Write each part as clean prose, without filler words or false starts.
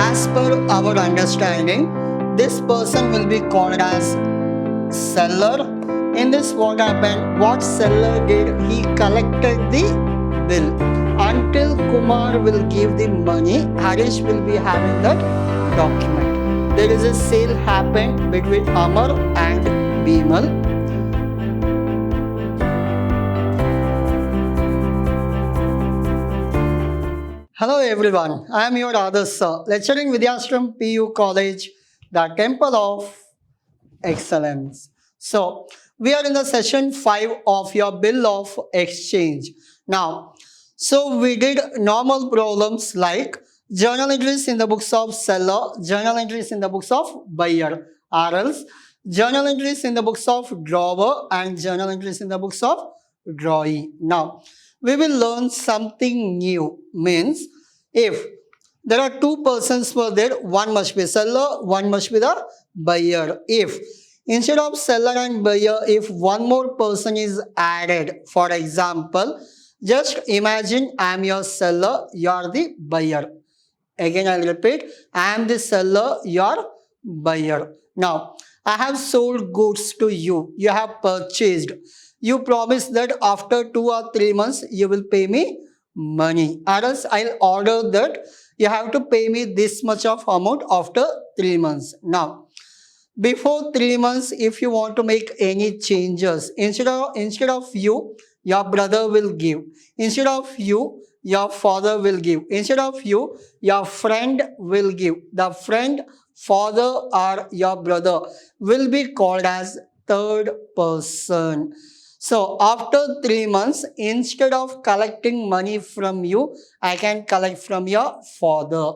As per our understanding, this person will be called as seller. In this, what happened? What seller did? He collected the bill. Until Kumar will give the money, Harish will be having that document. There is a sale happened between Amar and Bimal. Hello everyone, I am your Adarsh sir, lecturing Vidhyaashram PU College, the Temple of Excellence. So, we are in the session 5 of your bill of exchange. Now, so we did normal problems like journal entries in the books of seller, journal entries in the books of buyer, or else journal entries in the books of drawer and journal entries in the books of drawee. Now, we will learn something new, means if there are two persons were there, one must be seller, one must be the buyer. If instead of seller and buyer, if one more person is added, for example, just imagine I am your seller, you are the buyer. Again, I will repeat, I am the seller, you are buyer. Now, I have sold goods to you, you have purchased. You promise that after 2 or 3 months, you will pay me money. Or else I'll order that you have to pay me this much of amount after 3 months. Now, before 3 months, if you want to make any changes, instead of you, your brother will give. Instead of you, your father will give. Instead of you, your friend will give. The friend, father or your brother will be called as third person. So after 3 months, instead of collecting money from you, I can collect from your father.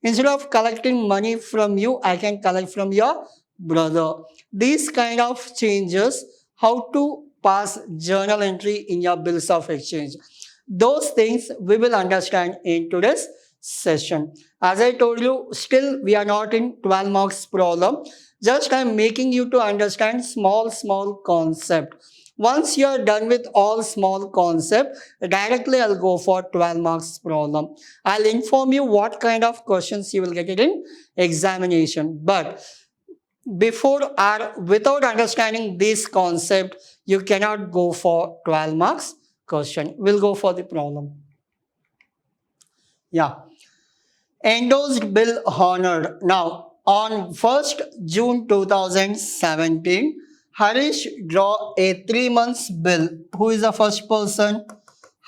Instead of collecting money from you, I can collect from your brother. These kind of changes, how to pass journal entry in your bills of exchange. Those things we will understand in today's session. As I told you, still we are not in 12 marks problem. Just I am making you to understand small concept. Once you are done with all small concept, directly I'll go for 12 marks problem. I'll inform you what kind of questions you will get it in examination. But before or without understanding this concept, you cannot go for 12 marks question. We'll go for the problem. Yeah. Endorsed bill honored. Now, on 1st June 2017, Harish draw a 3 months bill. Who is the first person?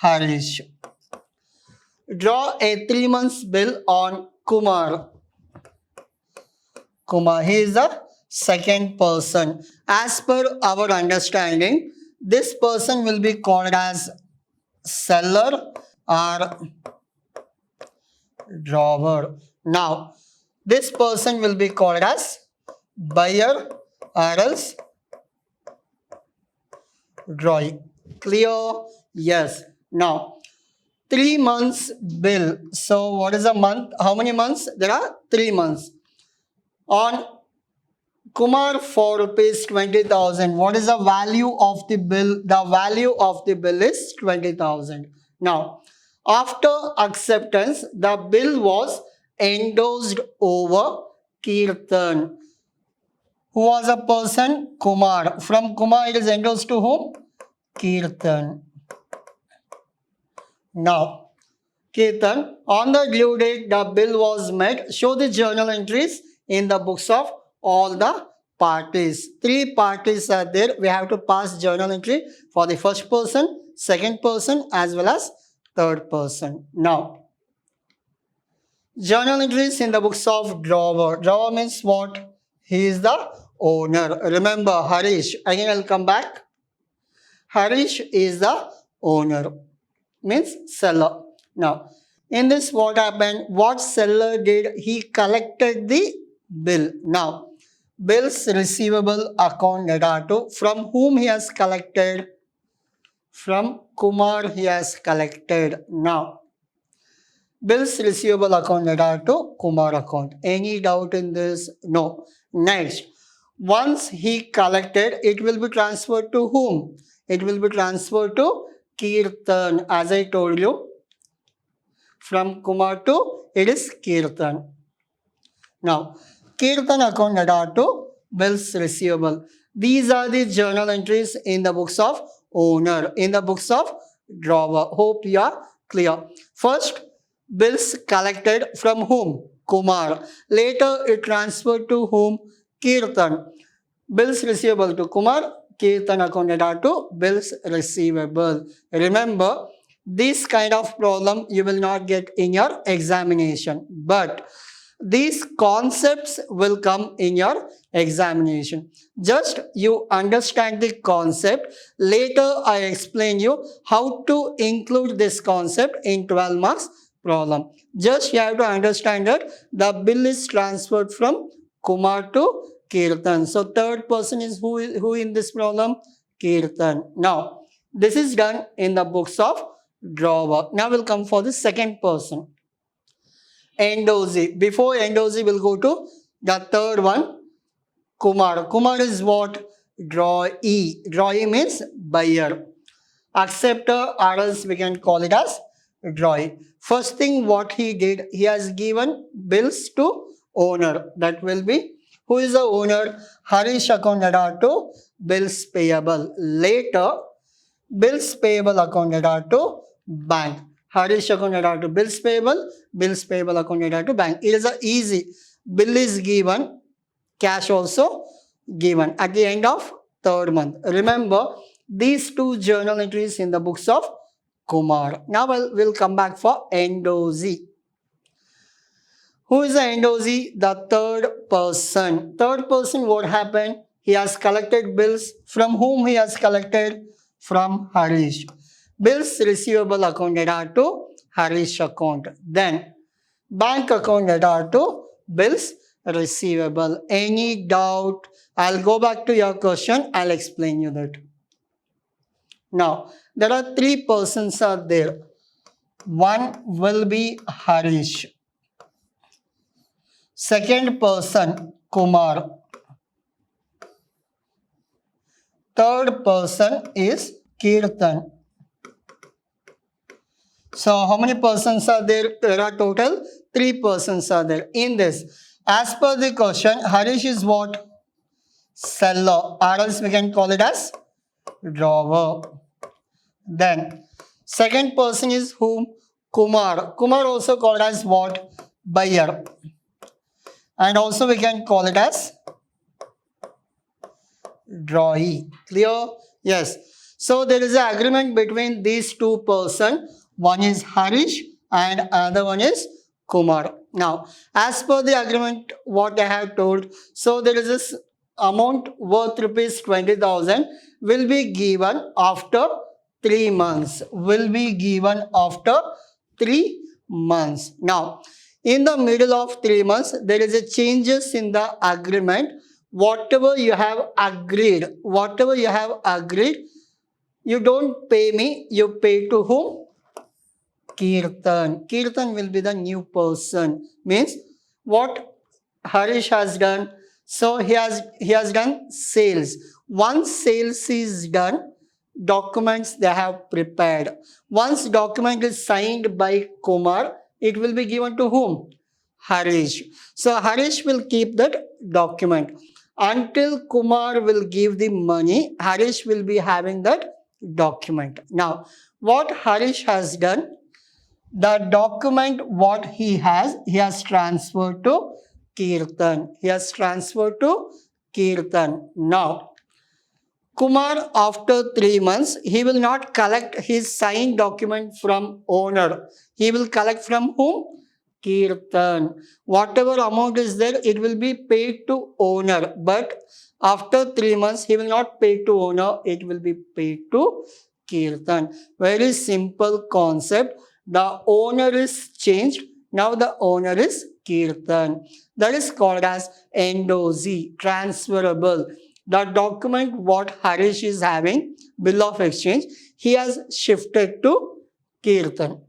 Harish. Draw a 3 months bill on Kumar. He is the second person. As per our understanding, this person will be called as seller or drawer. Now, this person will be called as buyer or else drawee. Clear? Yes. Now, 3 months bill. So, what is a month? How many months? There are 3 months. On Kumar for rupees 20,000. What is the value of the bill? The value of the bill is 20,000. Now, after acceptance, the bill was endorsed over Kirtan. Who was a person? Kumar. From Kumar, it is endorsed to whom? Kirtan. Now, Kirtan, on the due date, the bill was met. Show the journal entries in the books of all the parties. 3 parties are there. We have to pass journal entry for the first person, second person, as well as third person. Now, journal entries in the books of drawer. Drawer means what? He is the owner. Remember, Harish. Again, I'll come back. Harish is the owner. Means seller. Now, in this, what happened? What seller did? He collected the bill. Now, bills receivable account data to from whom he has collected? From Kumar he has collected. Now, bills receivable account data to Kumar account. Any doubt in this? No. Next, once he collected, it will be transferred to whom? It will be transferred to Kirtan. As I told you, from Kumar to it is Kirtan. Now, Kirtan account data to bills receivable. These are the journal entries in the books of owner, in the books of drawer. Hope you are clear. First, bills collected from whom? Kumar. Later, it transferred to whom? Kirtan. Bills receivable to Kumar, Kirtan account data to bills receivable. Remember, this kind of problem you will not get in your examination, but these concepts will come in your examination. Just you understand the concept. Later, I explain you how to include this concept in 12 marks problem. Just you have to understand that the bill is transferred from Kumar to Kirtan. So third person is who in this problem? Kirtan. Now, this is done in the books of drawer. Now we'll come for the second person. Endorsement. Before endorsement, we'll go to the third one, Kumar. Kumar is what? Drawee. Drawee means buyer. Acceptor, or else we can call it as drawee. First thing what he did, he has given bills to owner. That will be, who is the owner? Harish account data to bills payable. Later, bills payable account data to bank. Harish account data to bills payable account data to bank. It is a easy. Bill is given, cash also given at the end of third month. Remember, these two journal entries in the books of Kumar. Now we'll come back for endorsement. Who is the endorsee? The third person. Third person, what happened? He has collected bills. From whom he has collected? From Harish. Bills receivable account data to Harish account. Then bank account data to bills receivable. Any doubt? I'll go back to your question. I'll explain you that. Now, there are three persons are there. One will be Harish. Second person, Kumar. Third person is Kirtan. So, how many persons are there? There are total 3 persons are there. In this, as per the question, Harish is what? Seller, or else we can call it as drawer. Then, second person is whom? Kumar. Kumar also called as what? Buyer. And also we can call it as drawee. Clear? Yes. So there is an agreement between these two persons. One is Harish and another one is Kumar. Now, as per the agreement, what I have told, so there is this amount worth rupees 20,000 will be given after 3 months. Will be given after 3 months. Now, in the middle of 3 months, there is a changes in the agreement. Whatever you have agreed, you don't pay me, you pay to whom? Kirtan. Kirtan will be the new person. Means what Harish has done. So he has done sales. Once sales is done, documents they have prepared. Once document is signed by Kumar, it will be given to whom? Harish. So Harish will keep that document. Until Kumar will give the money, Harish will be having that document. Now, what Harish has done, the document what he has transferred to Kirtan. He has transferred to Kirtan. Now, Kumar, after 3 months, he will not collect his signed document from owner. He will collect from whom? Kirtan. Whatever amount is there, it will be paid to owner. But after 3 months, he will not pay to owner. It will be paid to Kirtan. Very simple concept. The owner is changed. Now the owner is Kirtan. That is called as endorsee, transferable. The document what Harish is having, bill of exchange, he has shifted to Kirtan.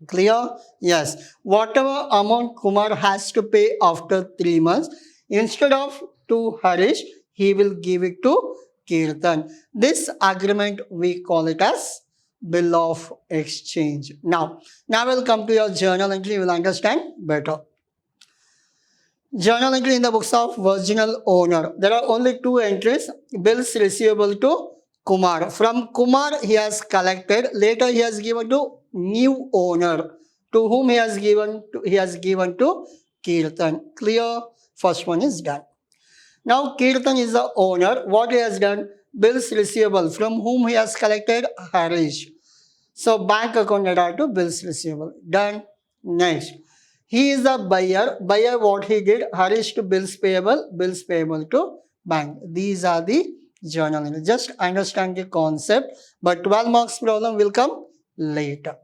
Clear? Yes. Whatever amount Kumar has to pay after 3 months, instead of to Harish, he will give it to Kirtan. This agreement we call it as bill of exchange. Now we'll come to your journal entry. You will understand better. Journal entry in the books of virginal owner. There are only two entries. Bills receivable to Kumar. From Kumar he has collected. Later he has given to new owner. To whom he has given to? He has given to Kirtan. Clear? First one is done. Now Kirtan is the owner. What he has done? Bills receivable. From whom he has collected? Harish. So bank account data to bills receivable. Done. Next. He is a buyer. Buyer what he did? Harish to bills payable to bank. These are the journal entries. Just understand the concept. But 12 marks problem will come later.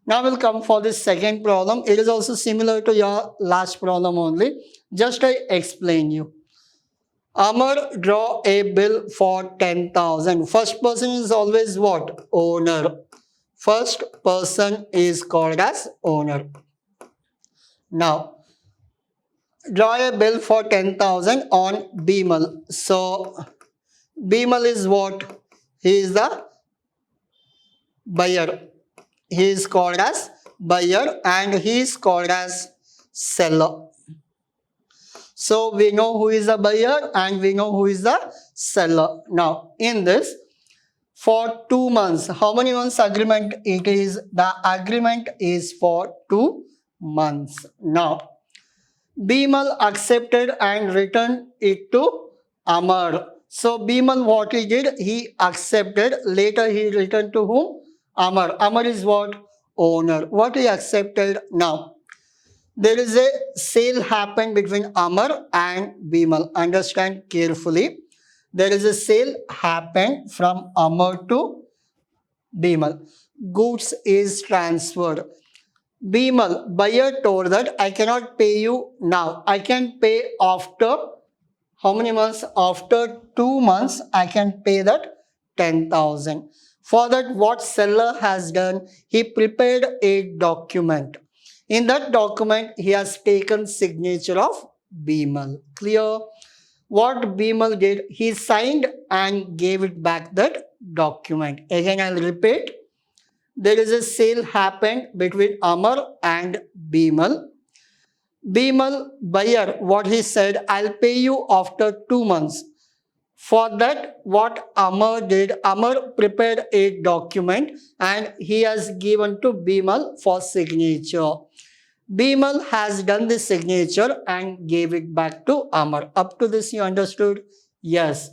Now we'll come for the second problem. It is also similar to your last problem only. Just I explain you. Amar draw a bill for 10,000. First person is always what? Owner. First person is called as owner. Now, draw a bill for 10,000 on Bimal. So, Bimal is what? He is the buyer. He is called as buyer and he is called as seller. So, we know who is the buyer and we know who is the seller. Now, in this, for 2 months, how many months agreement it is? The agreement is for 2 months. Now, Bimal accepted and returned it to Amar. So, Bimal what he did? He accepted. Later he returned to whom? Amar. Amar is what? Owner. What he accepted? Now, there is a sale happened between Amar and Bimal. Understand carefully. There is a sale happened from Amar to Bimal. Goods is transferred. Bimal, buyer told that I cannot pay you now. I can pay after how many months? After 2 months, I can pay that 10,000. For that, what seller has done? He prepared a document. In that document, he has taken signature of Bimal. Clear? What Bimal did? He signed and gave it back that document. Again, I'll repeat. There is a sale happened between Amar and Bimal. Bimal, buyer, what he said, I'll pay you after 2 months. For that, what Amar did, Amar prepared a document and he has given to Bimal for signature. Bimal has done the signature and gave it back to Amar. Up to this you understood? Yes.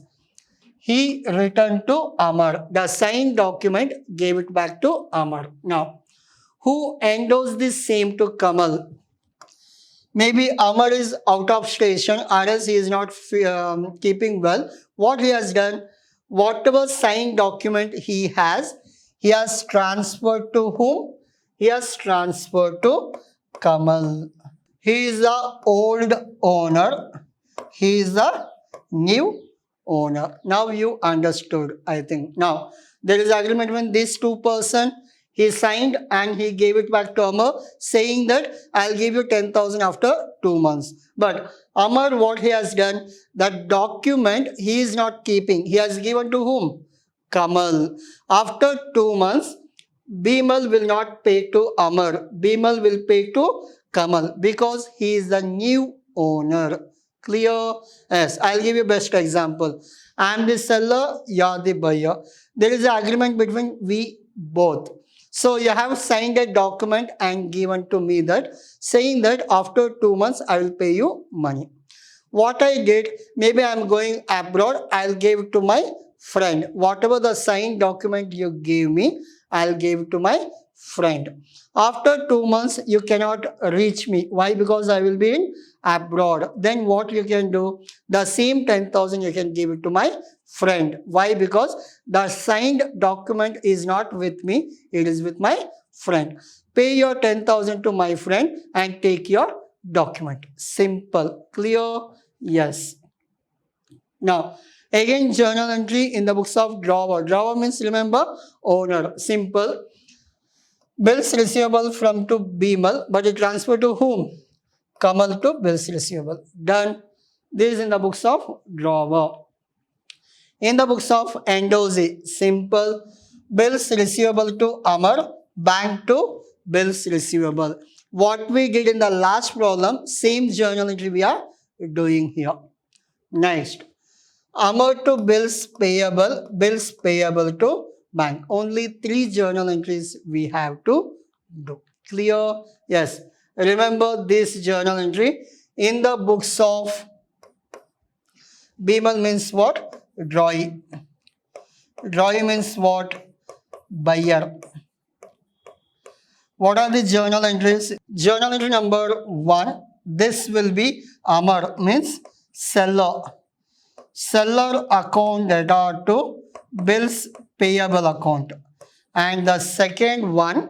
He returned to Amar. The signed document gave it back to Amar. Now, who endorsed this same to Kamal? Maybe Amar is out of station, or else he is not keeping well. What he has done, whatever signed document he has transferred to whom? He has transferred to Kamal. He is the old owner. He is the new owner. Now you understood, I think. Now, there is agreement between these two persons. He signed and he gave it back to Amar, saying that I'll give you 10,000 after 2 months. But Amar, what he has done, that document he is not keeping. He has given to whom? Kamal. After 2 months, Bimal will not pay to Amar. Bimal will pay to Kamal because he is the new owner. Clear? Yes. I'll give you best example. I am the seller, you are the buyer. There is an agreement between we both. So you have signed a document and given to me that saying that after 2 months I will pay you money. What I did, maybe I am going abroad, I'll give it to my friend. Whatever the signed document you gave me, I'll give it to my friend. After 2 months, you cannot reach me. Why? Because I will be in abroad. Then what you can do? The same 10,000 you can give it to my friend. Why? Because the signed document is not with me. It is with my friend. Pay your 10,000 to my friend and take your document. Simple. Clear? Yes. Now, again, journal entry in the books of drawer. Drawer means, remember, owner. Simple. Bills receivable from to Bimal, but it transferred to whom? Kamal to bills receivable. Done. This is in the books of drawer. In the books of Endorsement, simple. Bills receivable to Amar, bank to bills receivable. What we did in the last problem, same journal entry we are doing here. Next, amount to bills payable to bank. Only 3 journal entries we have to do. Clear? Yes. Remember this journal entry in the books of Bimal means what? Drawee. Drawee means what? Buyer. What are the journal entries? Journal entry number 1. This will be Amar means seller. Seller account data to bills payable account. And the second one,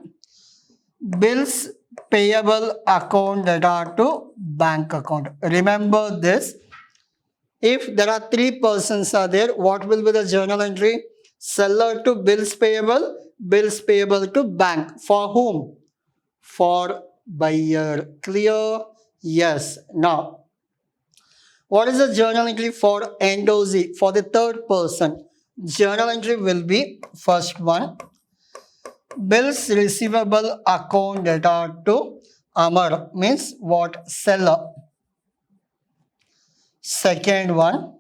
bills payable account data to bank account. Remember this. If there are 3 persons are there, what will be the journal entry? Seller to bills payable to bank. For whom? For buyer. Clear? Yes. Now, what is the journal entry for endorsee? For the third person, journal entry will be first one, bills receivable account data to Amar means what? Seller. Second one,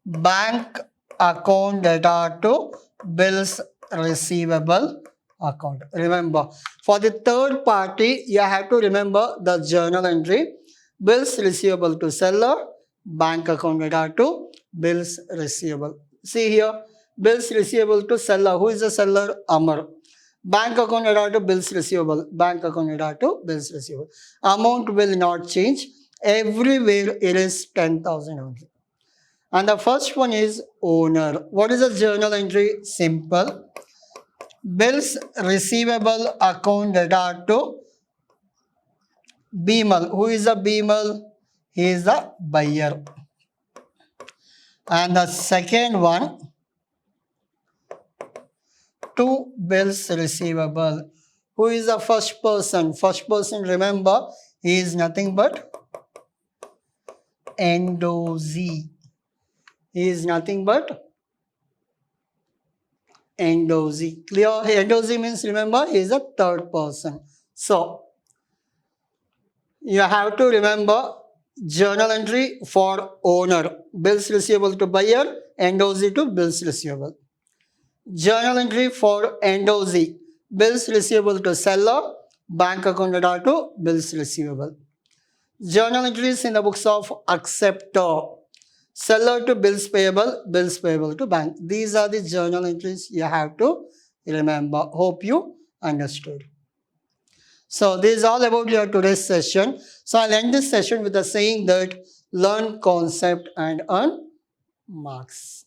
bank account data to bills receivable account. Remember, for the third party, you have to remember the journal entry, bills receivable to seller, bank account data to bills receivable. See here, bills receivable to seller. Who is the seller? Amar. Bank account data to bills receivable. Bank account data to bills receivable. Amount will not change. Everywhere it is 10,000 only. And the first one is owner. What is the journal entry? Simple. Bills receivable account data to Bimal. Who is the Bimal? He is the buyer. And the second one, to bills receivable. Who is the first person? First person, remember, he is nothing but endorsee. He is nothing but endorsee. Clear? Endorsee means, remember, he is a third person. So, you have to remember journal entry for owner. Bills receivable to buyer, endorsee to bills receivable. Journal entry for endorsee. Bills receivable to seller, bank account data to bills receivable. Journal entries in the books of acceptor. Seller to bills payable to bank. These are the journal entries you have to remember. Hope you understood. So this is all about your today's session. So I'll end this session with the saying that learn concept and earn marks.